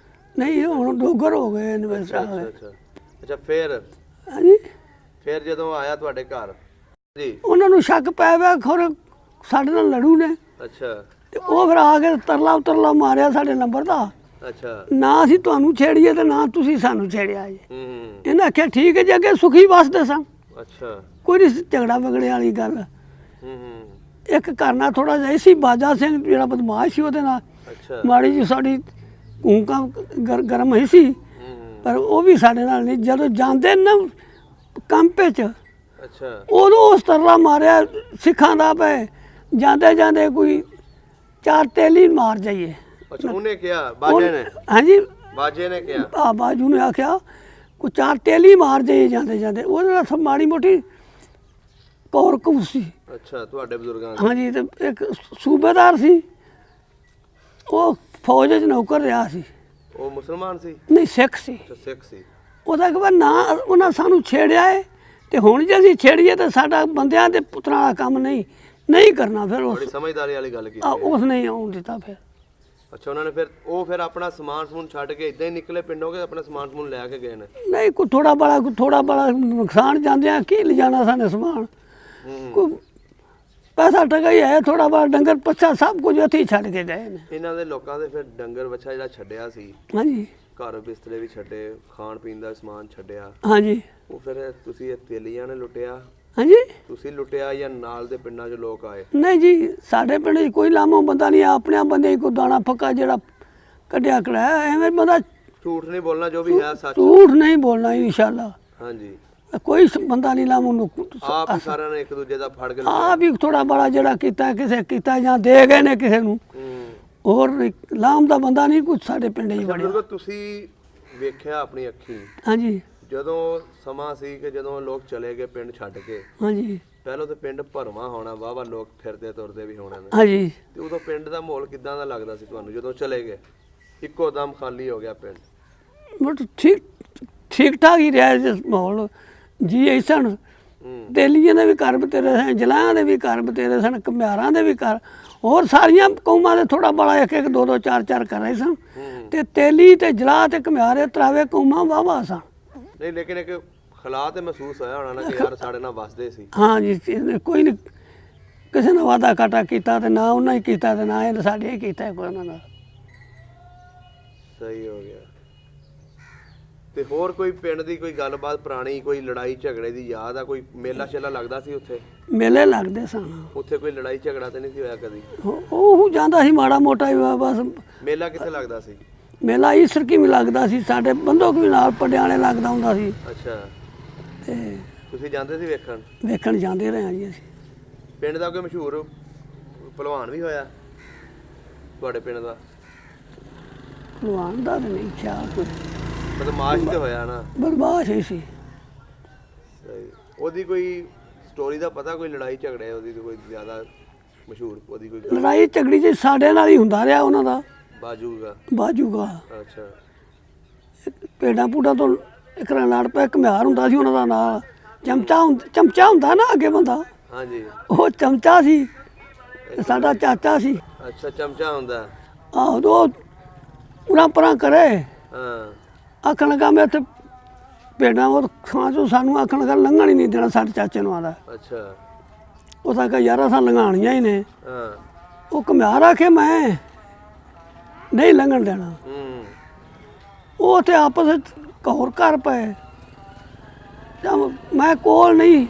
ਨਹੀਂ, ਹੁਣ ਡੋਗਰ ਹੋ ਗਏ ਇਨਵੈਸਟਰ ਵਾਲੇ। ਅੱਛਾ, ਫਿਰ ਹਾਂਜੀ, ਫਿਰ ਜਦੋਂ ਆਇਆ ਤੁਹਾਡੇ ਘਰ ਜੀ, ਉਹਨਾਂ ਨੂੰ ਸ਼ੱਕ ਪੈ ਗਿਆ ਖੋਰ ਸਾਡੇ ਨਾਲ ਲੜੂ ਨੇ। ਅੱਛਾ। ਤੇ ਉਹ ਫਿਰ ਆ ਕੇ ਤਰਲਾ ਮਾਰਿਆ ਸਾਡੇ ਨੰਬਰ ਦਾ। ਅੱਛਾ। ਨਾ ਅਸੀਂ ਤੁਹਾਨੂੰ ਛੇੜੀਏ ਤੇ ਨਾ ਤੁਸੀਂ ਸਾਨੂੰ ਛੇੜਿਆ ਜੀ। ਹੂੰ। ਇਹਨੇ ਆਖਿਆ ਠੀਕ ਹੈ ਜੀ, ਅੱਗੇ ਸੁਖੀ ਵਸਦੇ ਸਾਂ, ਅੱਛਾ। ਕੋਈ ਨਹੀਂ ਝਗੜਾ ਵਗੜੇ ਵਾਲੀ ਗੱਲ। ਹੂੰ। ਇੱਕ ਕਰਨਾ ਥੋੜਾ ਜਿਹਾ ਸੀ, ਬਾਜਾ ਸਿੰਘ ਜਿਹੜਾ ਬਦਮਾਸ਼ ਸੀ, ਉਹਦੇ ਨਾਲ ਅੱਛਾ। ਮਾੜੀ ਜੀ ਸਾਡੀ ਕੂਕਾਂ ਗਰਮ ਹੋਈ ਸੀ, ਪਰ ਉਹ ਵੀ ਸਾਡੇ ਨਾਲ ਨਹੀਂ। ਜਦੋਂ ਜਾਂਦੇ ਨਾ ਕੰਪੇ 'ਚ, ਅੱਛਾ, ਉਦੋਂ ਉਸ ਤਰਲਾ ਮਾਰਿਆ ਸਿੱਖਾਂ ਦਾ ਪਏ ਜਾਂਦੇ ਜਾਂਦੇ ਕੋਈ ਚਾਰ ਤੇਲੀ ਮਾਰ ਜਾਈਏ। ਅੱਛਾ, ਉਹਨੇ ਕਿਹਾ ਬਾਜੇ ਨੇ? ਹਾਂਜੀ, ਬਾਜੇ ਨੇ ਕਿਹਾ? ਆ ਬਾਜੂ ਨੇ ਆਖਿਆ ਕੋਈ ਚਾਰ ਤੇਲੀ ਮਾਰ ਜਾਈਏ ਜਾਂਦੇ ਜਾਂਦੇ। ਉਹਦੇ ਨਾਲ ਮਾੜੀ ਮੋਟੀ ਕੌਰ ਕੂ ਸੀ। ਅੱਛਾ, ਤੁਹਾਡੇ ਬਜ਼ੁਰਗਾਂ ਦਾ? ਹਾਂਜੀ। ਤੇ ਇੱਕ ਸੂਬੇਦਾਰ ਸੀ, ਉਹ ਫੌਜ 'ਚ ਨੌਕਰ ਰਿਹਾ ਸੀ। ਉਹ ਮੁਸਲਮਾਨ ਸੀ? ਨਹੀਂ, ਸਿੱਖ ਸੀ। ਅੱਛਾ, ਸਿੱਖ ਸੀ। ਉਹਦਾ ਕਿ ਨਾ ਉਹਨਾਂ ਸਾਨੂੰ ਛੇੜਿਆ ਹੈ, ਤੇ ਹੁਣ ਜੇ ਅਸੀਂ ਛੇੜੀਏ ਤਾਂ ਸਾਡਾ ਬੰਦਿਆਂ ਦੇ ਪੁੱਤਰਾਂ ਵਾਲਾ ਕੰਮ ਨਹੀਂ ਕਰਨਾ। ਫਿਰ ਬੜੀ ਸਮਝਦਾਰੀ ਵਾਲੀ ਗੱਲ ਕੀਤੀ। ਉਸ ਨੇ ਆਉਣ ਦਿੱਤਾ। ਫਿਰ ਅੱਛਾ, ਉਹਨਾਂ ਨੇ ਫਿਰ ਆਪਣਾ ਸਮਾਨ ਸਮੂਨ ਛੱਡ ਕੇ ਇਦਾਂ ਹੀ ਨਿਕਲੇ ਪਿੰਡੋਂ ਕੇ ਆਪਣਾ ਸਮਾਨ ਸਮੂਨ ਲੈ ਕੇ ਗਏ ਨੇ? ਨਹੀਂ, ਕੋਈ ਥੋੜਾ ਬੜਾ ਨੁਕਸਾਨ ਜਾਂਦਿਆਂ ਕੀ ਲਿਜਾਣਾ ਸਾਨੇ ਸਮਾਨ। ਕੋਈ ਪੈਸਾ ਟਕਾ ਹੀ ਹੈ, ਥੋੜਾ ਬੜਾ ਡੰਗਰ ਪੱਛਾ ਸਭ ਕੁਝ ਉੱਥੇ ਹੀ ਛੱਡ ਕੇ ਗਏ ਨੇ। ਇਹਨਾਂ ਦੇ ਲੋਕਾਂ ਦੇ ਫਿਰ ਡੰਗਰ ਵੱਛਾ ਜਿਹੜਾ ਛੱਡਿਆ ਸੀ, ਹਾਂਜੀ ਘਰ ਬਿਸਤਰੇ ਵੀ ਛੱਡੇ, ਖਾਣ ਪੀਣ ਦਾ ਸਮਾਨ ਛੱਡਿਆ, ਹਾਂਜੀ ਉਹ ਫਿਰ ਤੁਸੀਂ ਇਹ ਤੇਲੀਆਂ ਨੇ ਲੁੱਟਿਆ? ਹਾਂਜੀ। ਤੁਸੀਂ ਲੁੱਟਿਆ ਜਾਂ ਨਾਲ ਦੇ ਪਿੰਡਾਂ 'ਚ ਲੋਕ ਆਏ? ਨਹੀਂ ਜੀ, ਸਾਡੇ ਪਿੰਡ 'ਚ ਕੋਈ ਲਾਮੋ ਬੰਦਾ ਨਹੀਂ, ਆਪਣੇ ਬੰਦੇ ਕੋਈ ਦਾਣਾ ਫੱਕਾ ਜਿਹੜਾ ਕੱਢਿਆ ਕਢਾਇਆ। ਐਵੇਂ ਬੰਦਾ ਝੂਠ ਨਹੀਂ ਬੋਲਣਾ, ਜੋ ਵੀ ਹੈ ਸੱਚ। ਝੂਠ ਨਹੀਂ ਬੋਲਣਾ ਇਨਸ਼ਾਅੱਲਾ। ਹਾਂਜੀ। ਕੋਈ ਬੰਦਾ ਨਹੀਂ ਲਾਮੋ ਨੂੰ ਆਪ ਹੀ ਸਾਰਿਆਂ ਨੇ ਇੱਕ ਦੂਜੇ ਦਾ ਫੜ ਕੇ ਆਪ ਹੀ ਥੋੜਾ ਬੜਾ ਜਿਹੜਾ ਕੀਤਾ, ਕਿਸੇ ਕੀਤਾ ਜਾਂ ਦੇ ਗਏ ਨੇ ਕਿਸੇ ਨੂੰ। ਹੋਰ ਲਾਮ ਦਾ ਬੰਦਾ ਨਹੀਂ ਕੁਝ ਸਾਡੇ ਪਿੰਡ 'ਚ ਵੜਿਆ। ਤੁਸੀਂ ਵੇਖਿਆ ਆਪਣੀ ਅੱਖੀਂ ਹਾਂਜੀ ਜਦੋਂ ਸਮਾਂ ਸੀ ਕਿ ਜਦੋਂ ਲੋਕ ਚਲੇ ਗਏ ਪਿੰਡ ਛੱਡ ਕੇ, ਹਾਂਜੀ ਪਹਿਲਾਂ ਤਾਂ ਪਿੰਡ ਭਰਵਾਂ ਹੋਣਾ, ਵਾਹਵਾ ਲੋਕ ਫਿਰਦੇ ਤੁਰਦੇ ਵੀ ਹੋਣੇ ਨੇ, ਹਾਂਜੀ। ਤੇ ਉਦੋਂ ਪਿੰਡ ਦਾ ਮਾਹੌਲ ਕਿੱਦਾਂ ਦਾ ਲੱਗਦਾ ਸੀ ਤੁਹਾਨੂੰ ਜਦੋਂ ਚਲੇ ਗਏ? ਇੱਕੋ ਦਮ ਖਾਲੀ ਹੋ ਗਿਆ ਪਿੰਡ? ਬਟ ਠੀਕ ਠਾਕ ਹੀ ਰਿਹਾ ਜਿਸ ਮਾਹੌਲ ਜੀ। ਐਸਾ ਤੇਲੀਆਂ ਦੇ ਵੀ ਘਰ ਬਤੇਰੇ ਸਨ, ਜਲਾਹਾਂ ਦੇ ਵੀ ਘਰ ਬਤੇਰੇ ਸਨ, ਘੁਮਿਆਰਾਂ ਦੇ ਵੀ ਘਰ, ਹੋਰ ਸਾਰੀਆਂ ਕੌਮਾਂ ਦੇ ਥੋੜਾ ਬੜਾ ਇੱਕ ਦੋ ਦੋ ਚਾਰ ਕਰ ਰਹੇ ਸਨ। ਤੇ ਤੇਲੀ ਤੇ ਜਲਾਹ ਤੇ ਘੁਮਿਆਰੇ ਤਰਾਵੇ ਕੌਮਾਂ ਵਾਹਵਾ ਸਨ। ਨਹੀਂ, ਲੇਕਿਨ ਇੱਕ ਖਲਾ ਤੇ ਮਹਿਸੂਸ ਹੋਇਆ ਹੋਣਾ ਨਾ ਕਿ ਯਾਰ ਸਾਡੇ ਨਾਲ ਵਸਦੇ ਸੀ। ਹਾਂ ਜੀ, ਕੋਈ ਨਹੀਂ ਕਿਸੇ ਨੇ ਵਾਦਾ ਘਾਟਾ ਕੀਤਾ ਤੇ ਨਾ ਉਹਨਾਂ ਹੀ ਕੀਤਾ ਤੇ ਨਾ ਇਹ ਸਾਡੇ ਹੀ ਕੀਤਾ ਕੋਈ ਉਹਨਾਂ ਨਾਲ। ਸਹੀ ਹੋ ਗਿਆ। ਤੇ ਹੋਰ ਕੋਈ ਪਿੰਡ ਦੀ ਕੋਈ ਗੱਲਬਾਤ ਪੁਰਾਣੀ, ਕੋਈ ਲੜਾਈ ਝਗੜੇ ਦੀ ਯਾਦ ਆ? ਕੋਈ ਮੇਲਾ ਸ਼ੇਲਾ ਲੱਗਦਾ ਸੀ ਉੱਥੇ? ਮੇਲੇ ਲੱਗਦੇ ਸਨ ਉੱਥੇ ਕੋਈ ਲੜਾਈ ਝਗੜਾ ਤੇ ਨਹੀਂ ਸੀ ਹੋਇਆ ਕਦੀ? ਉਹ ਜਾਂਦਾ ਸੀ ਮਾੜਾ ਮੋਟਾ ਹੀ ਬਸ। ਮੇਲਾ ਕਿੱਥੇ ਲੱਗਦਾ ਸੀ? ਮੇਲਾ ਈਸਰ ਕੀ ਵੀ ਲੱਗਦਾ ਸੀ, ਸਾਡੇ ਬੰਦੋਕ ਵੀ ਨਾਲ ਪਟਿਆਲੇ ਲੱਗਦਾ ਹੁੰਦਾ ਸੀ ਅੱਛਾ, ਤੇ ਤੁਸੀਂ ਜਾਂਦੇ ਸੀ ਵੇਖਣ? ਵੇਖਣ ਜਾਂਦੇ ਰਹੇ ਹਾਂ ਜੀ ਅਸੀਂ। ਪਿੰਡ ਦਾ ਕੋਈ ਮਸ਼ਹੂਰ ਭਲਵਾਨ ਵੀ ਹੋਇਆ ਤੁਹਾਡੇ ਪਿੰਡ ਦਾ? ਭਲਵਾਨ ਦਾ ਤਾਂ ਨਹੀਂ ਖਿਆਲ ਕੋਈ, ਬਦਮਾਸ਼ ਤੇ ਹੋਇਆ ਨਾ? ਬਰਬਾਸ਼ ਹੀ ਸੀ। ਸਹੀ। ਉਹਦੀ ਕੋਈ ਸਟੋਰੀ ਦਾ ਪਤਾ, ਕੋਈ ਲੜਾਈ ਝਗੜੇ ਉਹਦੀ ਤੇ ਕੋਈ ਜ਼ਿਆਦਾ ਮਸ਼ਹੂਰ ਉਹਦੀ ਕੋਈ ਗੱਲ? ਲੜਾਈ ਝਗੜੀ ਜੀ ਸਾਡੇ ਨਾਲ ਹੀ ਹੁੰਦਾ ਰਿਹਾ ਉਹਨਾਂ ਦਾ ਬਾਜੂਗਾ? ਬਾਜੂਗਾ। ਅੱਛਾ। ਪੇਡਾਂ ਪੂਡਾਂ ਤੋਂ ਇੱਕ ਲੜ ਪਿਆ, ਘੁਮਿਆਰ ਹੁੰਦਾ ਸੀ ਉਹਨਾਂ ਦਾ ਨਾਲ, ਚਮਚਾ ਹੁੰਦਾ ਨਾ ਅੱਗੇ ਬੰਦਾ, ਹਾਂਜੀ। ਉਹ ਚਮਚਾ ਸੀ ਤੇ ਸਾਡਾ ਚਾਚਾ ਸੀ। ਅੱਛਾ, ਚਮਚਾ ਹੁੰਦਾ। ਆਹੋ ਤੇ ਉਹ ਉਰਾਂ ਪਰਾਂ ਕਰੇ, ਹਾਂ। ਆਖਣ ਲੱਗਾ ਮੈਂ ਇੱਥੇ ਭੇਡਾਂ ਉਹ ਖਾਂ ਚੋਂ ਸਾਨੂੰ ਆਖਣ ਲੱਗਾ ਲੰਘਣ ਹੀ ਨਹੀਂ ਦੇਣਾ ਸਾਡੇ ਚਾਚੇ ਨੂੰ ਆਦਾ। ਅੱਛਾ। ਉਹ ਤਾਂ ਕਹ ਯਾਰ ਅਸਾਂ ਲੰਘਾਣੀਆਂ ਹੀ ਨੇ। ਹਾਂ। ਉਹ ਘੁਮਿਆਰ ਆਖੇ ਮੈਂ ਨਹੀਂ ਲੰਘਣ ਦੇਣਾ। ਉਹ ਉੱਥੇ ਆਪਸ ਵਿੱਚ ਘੌਰ ਕਰ ਪਏ, ਮੈਂ ਕੋਲ ਨਹੀਂ,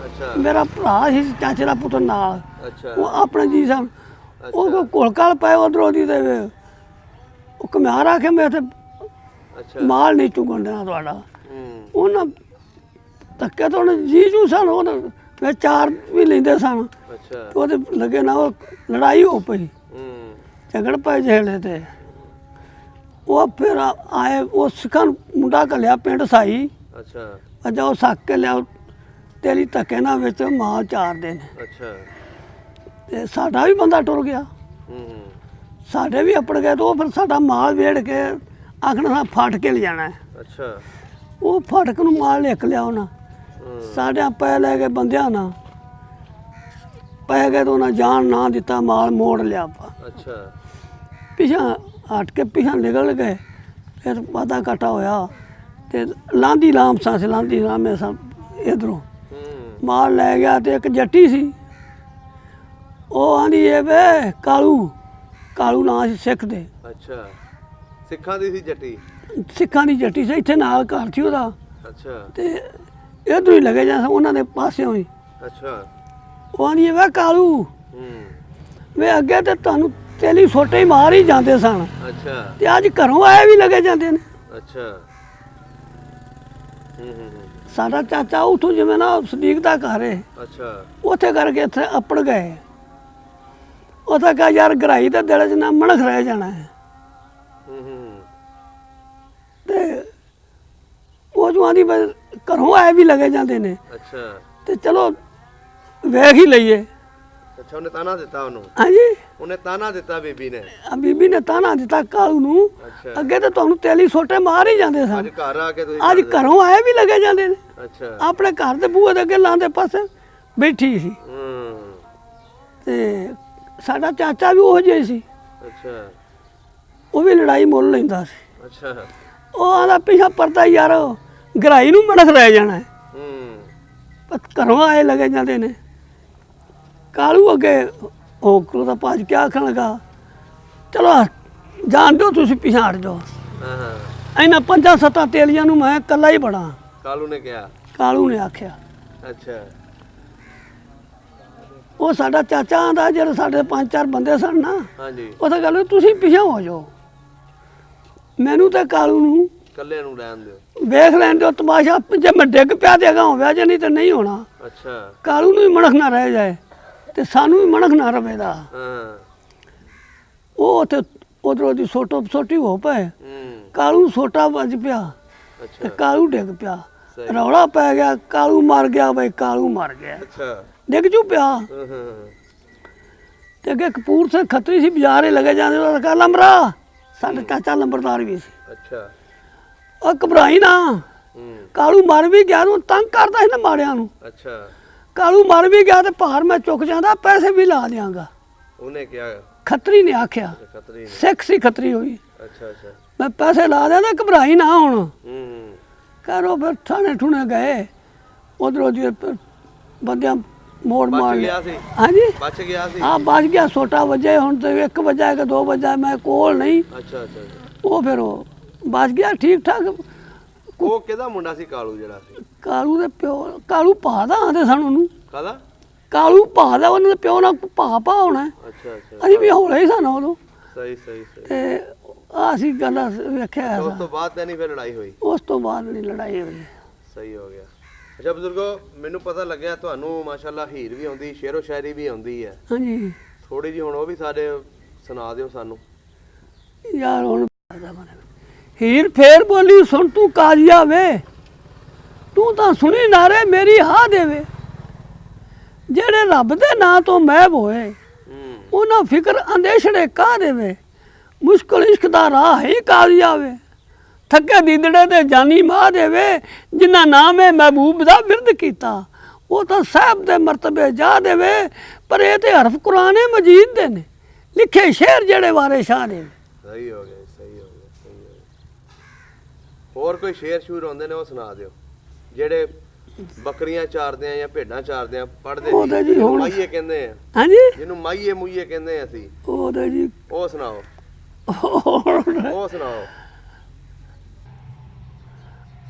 ਅੱਛਾ। ਮੇਰਾ ਭਰਾ ਸੀ ਚਾਚੇ ਦਾ ਪੁੱਤਰ ਨਾਲ, ਅੱਛਾ। ਉਹ ਆਪਣੇ ਜੀ ਸਨ। ਉਹ ਘੋਲ ਕਾਲ ਪਏ ਉਧਰੋਂ ਦੀ ਤੇ ਉਹ ਘੁਮਿਆਰ ਆਖੇ ਮੈਂ ਇੱਥੇ ਅੱਛਾ। ਮਾਲ ਨਹੀਂ ਚੁਗਣ ਦੇਣਾ ਤੁਹਾਡਾ। ਹੂੰ। ਉਹਨਾਂ ਧੱਕੇ ਤੋਂ ਜੀ ਜੂ ਸਨ, ਉਹ ਫਿਰ ਚਾਰ ਵੀ ਲੈਂਦੇ ਸਨ। ਅੱਛਾ। ਉਹਦੇ ਲੱਗੇ ਨਾ ਉਹ ਲੜਾਈ ਹੋ ਪਈ, ਹੂੰ। ਝਗੜ ਪਏ ਜਿਹੜੇ ਤੇ ਉਹ ਫਿਰ ਆਏ, ਉਹ ਸਿੱਖਾਂ ਨੂੰ ਮੁੰਡਾ ਘੱਲਿਆ ਪਿੰਡ ਸਾਈ। ਅੱਛਾ। ਅੱਛਾ, ਉਹ ਸੱਕ ਕੇ ਲਿਆ ਤੇਰੀ ਧੱਕੇ ਨਾਲ ਵਿੱਚ ਮਾਲ ਚਾਰਦੇ ਨੇ। ਅੱਛਾ। ਤੇ ਸਾਡਾ ਵੀ ਬੰਦਾ ਟੁਰ ਗਿਆ, ਹੂੰ। ਸਾਡੇ ਵੀ ਅਪੜ ਗਏ। ਤੇ ਉਹ ਫਿਰ ਸਾਡਾ ਮਾਲ ਵੇੜ ਕੇ ਆਖਣਾ ਫਟ ਕੇ ਲਿਜਾਣਾ। ਅੱਛਾ। ਉਹ ਫਟਕ ਨੂੰ ਮਾਲ ਲਿਖ ਲਿਆ ਉਹਨਾਂ। ਸਾਡਿਆਂ ਪੈ ਲੈ ਕੇ ਬੰਦਿਆਂ ਨਾਲ ਪੈ ਗਏ, ਤਾਂ ਉਹਨਾਂ ਜਾਨ ਨਾ ਦਿੱਤਾ, ਮਾਲ ਮੋੜ ਲਿਆ ਆਪਾਂ। ਅੱਛਾ। ਪਿਛਾਂ ਹਟ ਕੇ ਪਿਛਾਂ ਨਿਕਲ ਗਏ। ਫਿਰ ਵਾਧਾ ਘਾਟਾ ਹੋਇਆ ਤੇ ਲਾਂਦੀ ਲਾਮਸਾਂ ਸੀ, ਲਾਂਦੀ ਲਾਮੇ ਸਭ ਇੱਧਰੋਂ ਮਾਲ ਲੈ ਗਿਆ। ਤੇ ਇੱਕ ਜੱਟੀ ਸੀ, ਉਹ ਆਂਦੀ ਇਹ ਵੇ ਕਾਲੂ, ਕਾਲੂ ਨਾਂ ਸੀ ਸਿੱਖ ਦੇ। ਅੱਛਾ। ਸਿੱਖਾਂ ਦੀ ਸੀ ਜੱਟੀ? ਸਿੱਖਾਂ ਦੀ ਜੱਟੀ ਸੀ, ਇੱਥੇ ਨਾਲ ਘਰ ਸੀ ਉਹਦਾ। ਅੱਛਾ। ਤੇ ਇੱਧਰੋਂ ਹੀ ਲੱਗੇ ਜਾਂ ਉਹਨਾਂ ਦੇ ਪਾਸਿਓਂ ਹੀ। ਅੱਛਾ। ਉਹ ਆਂਦੀ ਵੇ ਕਾਲੂ, ਹੂੰ। ਵੇ ਅੱਗੇ ਤੇ ਤੁਹਾਨੂੰ ਤੇਲੀ ਸੋਟੇ ਹੀ ਮਾਰ ਹੀ ਜਾਂਦੇ ਸਨ, ਅੱਛਾ। ਤੇ ਅੱਜ ਘਰੋਂ ਆਏ ਵੀ ਲੱਗੇ ਜਾਂਦੇ ਨੇ। ਅੱਛਾ। ਹੂੰ। ਸਾਡਾ ਚਾਚਾ ਉੱਥੋਂ ਜਿਵੇਂ ਨਾ ਸਦੀਕ ਦਾ ਘਰ ਹੈ, ਅੱਛਾ। ਉੱਥੇ ਕਰਕੇ ਇੱਥੇ ਅਪੜ ਗਏ। ਉੱਥੇ ਕਹਾ ਯਾਰ ਗਰਾਈ ਦੇ ਦਿਲ 'ਚ ਨਾ ਮਣਖ ਰਹਿ ਜਾਣਾ ਹੈ। ਹੂੰ। ਤੇ ਉਹ ਜੋ ਆਂਦੀ ਘਰੋਂ ਆਏ ਵੀ ਲੱਗੇ ਜਾਂਦੇ ਨੇ, ਅੱਛਾ। ਤੇ ਚਲੋ ਵੇਖ ਹੀ ਲਈਏ। ਅੱਛਾ, ਉਹਨੇ ਤਾਨਾ ਦਿੱਤਾ ਉਹਨੂੰ? ਹਾਂਜੀ, ਉਹਨੇ ਤਾਨਾ ਦਿੱਤਾ ਬੀਬੀ ਨੇ? ਬੀਬੀ ਨੇ ਤਾਨਾ ਦਿੱਤਾ ਕਾਲੂ ਨੂੰ, ਅੱਛਾ। ਅੱਗੇ ਤਾਂ ਤੁਹਾਨੂੰ ਤੇਲੀ ਸੋਟੇ ਮਾਰ ਹੀ ਜਾਂਦੇ ਅੱਜ ਸਨ, ਘਰ ਆ ਕੇ ਤੁਸੀਂ ਅੱਜ ਘਰੋਂ ਆਏ ਵੀ ਲੱਗੇ ਜਾਂਦੇ ਨੇ। ਅੱਛਾ। ਆਪਣੇ ਘਰ ਦੇ ਬੂਹੇ ਦੇ ਅੱਗੇ ਲਾਂਦੇ ਪਾਸੇ ਬੈਠੀ ਸੀ। ਹੂੰ। ਤੇ ਸਾਡਾ ਚਾਚਾ ਵੀ ਉਹੋ ਜਿਹਾ ਹੀ ਸੀ, ਅੱਛਾ। ਉਹ ਵੀ ਲੜਾਈ ਮੁੱਲ ਲੈਂਦਾ ਸੀ। ਅੱਛਾ। ਉਹ ਆਂਦਾ ਪਿਛਾ ਪਰਦਾ ਯਾਰ ਗਰਾਈ ਨੂੰ ਮਣਖ ਰਹਿ ਜਾਣਾ ਹੈ। ਹੂੰ। ਪਰ ਘਰੋਂ ਆਏ ਲੱਗੇ ਜਾਂਦੇ ਨੇ। ਕਾਲੂ ਅੱਗੇ ਹੋਕਰੂ ਦਾ ਭੱਜ ਕੇ ਆਖਣ ਲੱਗਾ ਚਲੋ ਜਾਣ ਦਿਓ, ਤੁਸੀਂ ਪਿਛਾਂ ਹਟ ਜਾਓ। ਹਾਂ। ਇਹਨਾਂ 5-7 ਤੇਲੀਆਂ ਨੂੰ ਮੈਂ ਇਕੱਲਾ ਹੀ ਬੜਾ। ਕਾਲੂ ਨੇ ਕਿਹਾ? ਕਾਲੂ ਨੇ ਆਖਿਆ। ਅੱਛਾ। ਉਹ ਸਾਡਾ ਚਾਚਾ ਆਂਦਾ ਜਿਹੜੇ ਸਾਡੇ 5-4 ਬੰਦੇ ਸਨ ਨਾ, ਹਾਂਜੀ। ਉਹ ਤਾਂ ਗੱਲ ਤੁਸੀਂ ਪਿਛਾਂ ਹੋ ਜਾਓ, ਮੈਨੂੰ ਤੇ ਕਾਲੂ ਨੂੰ ਕੱਲੇ ਨੂੰ ਰਹਿਣ ਦਿਓ, ਵੇਖ ਲੈਣ ਦਿਓ ਤਮਾਸ਼ਾ। ਜੇ ਮੈਂ ਡਿੱਗ ਪਿਆ ਤੇ ਅਗਾਂਹ ਹੋਇਆ, ਜੇ ਨਹੀਂ ਤਾਂ ਨਹੀਂ ਹੋਣਾ। ਅੱਛਾ। ਕਾਲੂ ਨੂੰ ਵੀ ਮਣਖ ਨਾ ਰਹਿ ਜਾਏ ਤੇ ਸਾਨੂੰ ਵੀ ਮਣਖ ਨਾ ਰਵੇਦਾ। ਹਾਂ। ਉਹ ਉੱਥੇ ਉਧਰੋਂ ਦੀ ਸੋਟੀ ਹੋ ਪਏ। ਹੂੰ। ਕਾਲੂ ਨੂੰ ਸੋਟਾ ਵੱਜ ਪਿਆ ਤੇ ਅੱਛਾ। ਕਾਲੂ ਡਿੱਗ ਪਿਆ। ਸਹੀ। ਰੌਲਾ ਪੈ ਗਿਆ, ਕਾਲੂ ਮਰ ਗਿਆ ਬਈ, ਕਾਲੂ ਮਰ ਗਿਆ, ਅੱਛਾ। ਡਿੱਗ ਜੂ ਪਿਆ। ਹਾਂ। ਤੇ ਅੱਗੇ ਕਪੂਰ ਸਿੰਘ ਖੱਤਰੀ ਸੀ, ਬਾਜ਼ਾਰੇ ਲੱਗੇ ਜਾਂਦੇ, ਉਹਦਾ ਕਹਾ ਲੰਬਰਾ, ਸਾਡਾ ਚਾਚਾ ਲੰਬਰਦਾਰ ਵੀ ਸੀ। ਅੱਛਾ। ਉਹ ਘਬਰਾਈ ਨਾ, ਹੂੰ। ਕਾਲੂ ਮਰ ਵੀ ਗਿਆ, ਨੂੰ ਤੰਗ ਕਰਦਾ ਸੀ ਨਾ ਮਾੜਿਆਂ ਨੂੰ। ਅੱਛਾ। ਕਾਲੂ ਮਰ ਵੀ ਗਿਆ ਤੇ ਭਾਰ ਮੈਂ ਚੁੱਕ ਜਾਂਦਾ, ਪੈਸੇ ਵੀ ਲਾ ਦਿਆਂਗਾ। ਉਹਨੇ ਕਿਹਾ? ਖੱਤਰੀ ਨੇ ਆਖਿਆ, ਖੱਤਰੀ ਨੇ? ਸਿੱਖ ਸੀ ਖੱਤਰੀ ਹੋਈ। ਅੱਛਾ। ਅੱਛਾ। ਮੈਂ ਪੈਸੇ ਲਾ ਦਿਆਂਗਾ, ਘਬਰਾਈ ਨਾ ਹੁਣ। ਹੂੰ। ਕਰੋ ਫਿਰ ਥਾਣੇ ਠੂਣੇ ਗਏ, ਉਧਰੋਂ ਦੀ ਬੰਦਿਆਂ ਮੋੜ ਮਾਰ ਬਚ ਲਿਆ। ਗਿਆ ਸੀ? ਹਾਂਜੀ, ਬਚ ਗਿਆ ਸੀ? ਹਾਂ ਬਚ ਗਿਆ। ਸੋਟਾ ਵੱਜੇ, ਹੁਣ ਤੇ 1 ਵਜਾ ਕਿ 2 ਵਜਾ, ਮੈਂ ਕੋਲ ਨਹੀਂ। ਅੱਛਾ। ਅੱਛਾ। ਉਹ ਫਿਰ ਉਹ ਬਚ ਗਿਆ ਠੀਕ ਠਾਕ। ਉਹ ਕਿਹਦਾ ਮੁੰਡਾ ਸੀ ਕਾਲੂ ਜਿਹੜਾ ਸੀ? ਕਾਲੂ ਦੇ ਪਿਓ, ਕਾਲੂ ਭਾ ਦਾ ਆਂਦੇ ਸਨ ਉਹਨੂੰ। ਕਾਹਦਾ? ਕਾਲੂ ਭਾ ਦਾ, ਉਹਨਾਂ ਦੇ ਪਿਓ ਨਾਲ ਭਾ ਹੋਣਾ। ਅੱਛਾ। ਅੱਛਾ। ਅਸੀਂ ਵੀ ਹੌਲੇ ਹੀ ਸਨ ਉਦੋਂ। ਸਹੀ। ਤੇ ਅਸੀਂ ਗੱਲਾਂ ਵੇਖਿਆ ਤੇ ਹੈ ਉਸ ਤੋਂ ਬਾਅਦ ਤਾਂ ਨਹੀਂ ਫਿਰ ਲੜਾਈ ਹੋਈ? ਉਸ ਤੋਂ ਬਾਅਦ ਨਹੀਂ ਲੜਾਈ ਹੋਈ। ਸਹੀ ਹੋ ਗਿਆ। ਅੱਛਾ ਬਜ਼ੁਰਗੋ, ਮੈਨੂੰ ਪਤਾ ਲੱਗਿਆ ਤੁਹਾਨੂੰ ਮਾਸ਼ਾਅੱਲਾ ਹੀਰ ਵੀ ਆਉਂਦੀ, ਸ਼ੇਰੋ ਸ਼ਾਇਰੀ ਵੀ ਆਉਂਦੀ ਹੈ। ਹਾਂਜੀ ਥੋੜੀ ਜਿਹੀ ਹੁਣ ਉਹ ਵੀ ਸਾਡੇ ਸੁਣਾ ਦਿਓ ਸਾਨੂੰ। ਯਾਰ ਹੁਣ ਹੀਰ ਫੇਰ ਬੋਲੀ ਸੁਣ ਤੂੰ ਕਾਜ਼ੀਆ ਵੇ, ਤੂੰ ਤਾਂ ਸੁਣੀ ਨਾਰੇ ਮੇਰੀ ਹਾਂ ਦੇਵੇ। ਜਿਹੜੇ ਰੱਬ ਦੇ ਨਾਂ ਤੋਂ ਮਹਿਬ ਹੋਏ ਉਹਨਾਂ ਫਿਕਰ ਅੰਦੇਸ਼ੜੇ ਕਾਹ ਦੇਵੇ। ਮੁਸ਼ਕਲ ਇਸ਼ਕ ਦਾ ਰਾਹ ਹੀ ਕਾਜ਼ੀਆ ਵੇ, ਥੱਕੇ ਦੀਦੜੇ ਤੇ ਜਾਨੀ ਮਾਂ ਦੇਵੇ। ਜਿਨ੍ਹਾਂ ਨਾਮ ਹੈ ਮਹਿਬੂਬ ਦਾ ਵਿਰਦ ਕੀਤਾ ਉਹ ਤਾਂ ਸਾਹਿਬ ਦੇ ਮਰਤਬੇ ਜਾ ਦੇਵੇ। ਪਰ ਇਹ ਤੇ ਹਰਫ ਕੁਰਾਨ ਮਜੀਦ ਦੇ ਨੇ, ਲਿਖੇ ਸ਼ੇਰ ਜਿਹੜੇ ਵਾਰੇ ਸ਼ਾਹ ਦੇਵੇ। ਸਹੀ ਹੋ ਗਿਆ, ਸਹੀ ਹੋ ਗਿਆ, ਸਹੀ ਹੋ ਗਿਆ। ਹੋਰ ਕੋਈ ਸ਼ੇਰ ਸ਼ੂਰ ਆਉਂਦੇ ਨੇ ਉਹ ਸੁਣਾ ਦਿਓ, ਜਿਹੜੇ ਬੱਕਰੀਆਂ ਚਾਰਦੇ ਆ ਜਾਂ ਭੇਡਾਂ ਚਾਰਦੇ ਆ ਪੜਦੇ ਉਹ ਤਾਂ ਜੀ ਹੁਣ ਮਾਈਏ ਕਹਿੰਦੇ ਆ, ਹਾਂਜੀ ਜਿਹਨੂੰ ਮਾਈਏ ਮੁਈਏ ਕਹਿੰਦੇ ਆ ਅਸੀਂ, ਉਹ ਤਾਂ ਜੀ ਉਹ ਸੁਣਾਓ, ਉਹ ਸੁਣਾਓ।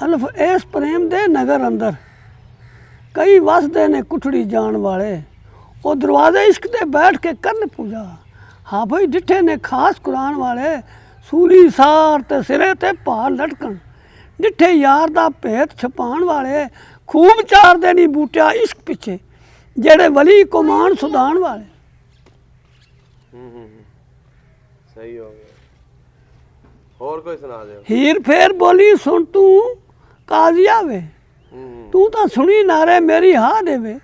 ਅਲਫ ਇਸ ਪ੍ਰੇਮ ਦੇ ਨਗਰ ਅੰਦਰ ਕਈ ਵਸਦੇ ਨੇ ਕੁਠੜੀ ਜਾਣ ਵਾਲੇ। ਉਹ ਦਰਵਾਜ਼ੇ ਇਸ਼ਕ ਤੇ ਬੈਠ ਕੇ ਕਰਨ ਪੂਜਾ। ਹਾਂ ਭਾਈ ਡਿੱਠੇ ਨੇ ਖਾਸ ਕੁਰਾਨ ਵਾਲੇ, ਸੂਲੀ ਸਾਰ ਤੇ ਸਿਰੇ ਤੇ ਭਾਰ ਲਟਕਣ। ਡਿੱਠੇ ਯਾਰ ਦਾ ਭੇਤ ਛਪਾਉਣ ਵਾਲੇ, ਖੂਬ ਚਾਰਦੇ ਨਹੀਂ ਬੂਟਿਆ ਇਸ਼ਕ ਪਿੱਛੇ ਜਿਹੜੇ ਵਲੀ ਕੁਮਾਨ ਸੁਧਾਣ ਵਾਲੇ। ਸਹੀ ਹੋ ਗਿਆ। ਹੋਰ ਕੋਈ ਸੁਣਾ ਦਿਓ। ਹੀਰ ਫੇਰ ਬੋਲੀ ਸੁਣ ਤੂੰ ਕਾਜ਼ੀਆ ਵੇ, ਤੂੰ ਤਾਂ ਸੁਣੀ ਨਾਰੇ ਮੇਰੀ ਹਾਂ ਦੇਵੇ।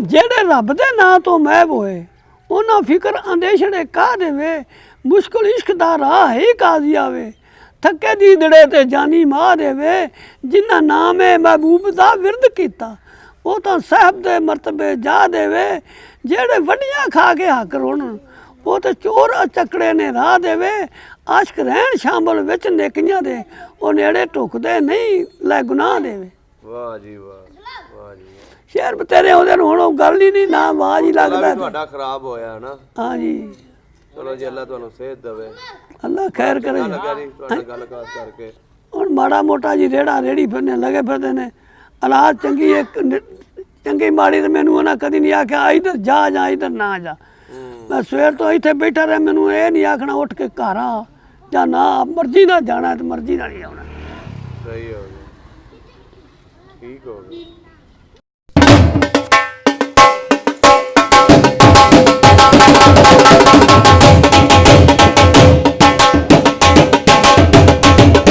ਜਿਹੜੇ ਰੱਬ ਦੇ ਨਾਂ ਤੋਂ ਮਹਿਬ ਹੋਏ ਉਹਨਾਂ ਫਿਕਰ ਅੰਦੇਸ਼ੜੇ ਕਾਹ ਦੇਵੇ। ਮੁਸ਼ਕਲ ਇਸ਼ਕ ਦਾ ਰਾਹ ਹੀ ਕਾਜ਼ੀਆ ਵੇ, ਥੱਕੇ ਦੀਦੜੇ ਤੇ ਜਾਨੀ ਮਾਂ ਦੇਵੇ। ਜਿਨ੍ਹਾਂ ਨਾਮ ਹੈ ਮਹਿਬੂਬ ਦਾ ਵਿਰਦ ਕੀਤਾ ਉਹ ਤਾਂ ਸਾਹਿਬ ਦੇ ਮਰਤਬੇ ਜਾ ਦੇਵੇ। ਜਿਹੜੇ ਵੱਡੀਆਂ ਖਾ ਕੇ ਹੱਕ ਰੋਣ ਉਹ ਤੇ ਚੋਰ ਚੱਕੜੇ ਨੇ ਰਾਹ ਦੇਵੇ। ਆਸ਼ਕ ਰਹਿਣ ਸ਼ਾਮਲ ਵਿੱਚ ਨੇਕੀਆਂ ਦੇ, ਉਹ ਨੇੜੇ ਢੁਕਦੇ ਨਹੀਂ ਲੈ ਗੁਨਾਹ ਦੇਵੇ। ਵਾਹ ਜੀ ਵਾਹ, ਵਾਹ ਜੀ ਵਾਹ। ਸ਼ੇਰ ਬਤੇਰੇ ਉਹਦੇ ਨੂੰ ਹੁਣ ਉਹ ਗੱਲ ਹੀ ਨਹੀਂ, ਨਾ ਆਵਾਜ਼ ਹੀ ਲੱਗਦਾ। ਤੁਹਾਡਾ ਖਰਾਬ ਹੋਇਆ ਨਾ। ਹਾਂਜੀ ਚਲੋ ਜੀ, ਅੱਲਾ ਤੁਹਾਨੂੰ ਸਿਹਤ ਦੇਵੇ। ਅੱਲਾ ਖੈਰ ਕਰੇ। ਲੱਗਾ ਜੀ ਤੁਹਾਡਾ ਗੱਲਬਾਤ ਕਰਕੇ। ਹੁਣ ਮਾੜਾ ਮੋਟਾ ਜੀ ਰੇੜੀ ਫਿਰਨੇ ਲੱਗੇ ਫਿਰਦੇ ਨੇ। ਹਾਲਾਤ ਚੰਗੀ ਇੱਕ ਚੰਗੀ ਮਾੜੀ ਤੇ ਮੈਨੂੰ ਉਹਨਾਂ ਕਦੀ ਨਹੀਂ ਆਖਿਆ ਇੱਧਰ ਜਾ ਜਾਂ ਇੱਧਰ ਨਾ ਜਾ। ਮੈਂ ਸਵੇਰ ਤੋਂ ਇੱਥੇ ਬੈਠਾ ਰਿਹਾ, ਮੈਨੂੰ ਇਹ ਨਹੀਂ ਆਖਣਾ ਉੱਠ ਕੇ ਘਰ ਆ ਜਾਂ ਨਾ, ਮਰਜ਼ੀ ਨਾਲ ਜਾਣਾ ਤੇ ਮਰਜ਼ੀ ਨਾਲ ਹੀ ਆਉਣਾ। ਸਹੀ ਹੋ ਗਿਆ, ਠੀਕ ਹੋ ਗਿਆ।